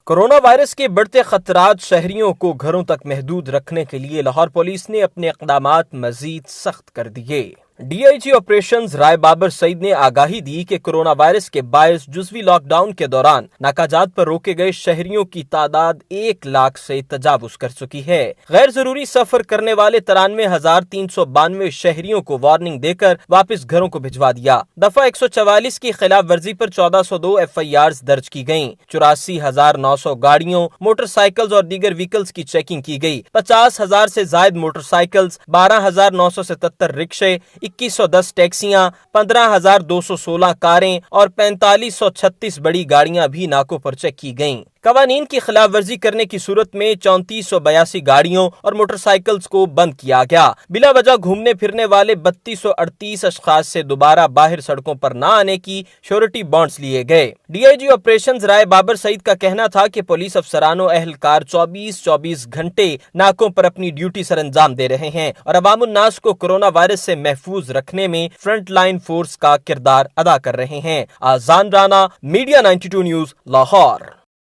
Corona virus کے بڑھتے خطرات شہریوں کو گھروں تک محدود رکھنے کے لیے لاہور پولیس نے اپنے اقدامات مزید سخت کر دیے۔ ڈی آئی جی آپریشنز رائے بابر سعید نے آگاہی دی کہ کورونا وائرس کے باعث جزوی لاک ڈاؤن کے دوران ناکہ جات پر روکے گئے شہریوں کی تعداد 1 لاکھ سے تجاوز کر چکی ہے۔ غیر ضروری سفر کرنے والے 93,392 شہریوں کو وارننگ دے کر واپس گھروں کو بھجوا دیا۔ دفعہ 144 کی خلاف ورزی پر 1402 ایف آئی آرز درج کی گئیں۔ 84,900 گاڑیوں، موٹر سائیکلز اور دیگر وہیکلز کی چیکنگ کی گئی۔ 50,000 سے زائد موٹر سائیکلز، 12,977 رکشے، 2110 ٹیکسیاں، 15,216 کاریں اور 4536 بڑی گاڑیاں بھی ناکوں پر چیک کی گئیں۔ قوانین کی خلاف ورزی کرنے کی صورت میں 3482 گاڑیوں اور موٹر سائیکلز کو بند کیا گیا۔ بلا وجہ گھومنے پھرنے والے 3238 اشخاص سے دوبارہ باہر سڑکوں پر نہ آنے کی شیورٹی بانڈز لیے گئے۔ ڈی آئی جی آپریشنز رائے بابر سعید کا کہنا تھا کہ پولیس افسران و اہلکار 24 گھنٹے ناکوں پر اپنی ڈیوٹی سر انجام دے رہے ہیں اور عوام الناس کو کورونا وائرس سے محفوظ رکھنے میں فرنٹ لائن فورس کا کردار ادا کر رہے ہیں۔ آذان رانا، میڈیا 92 نیوز، لاہور۔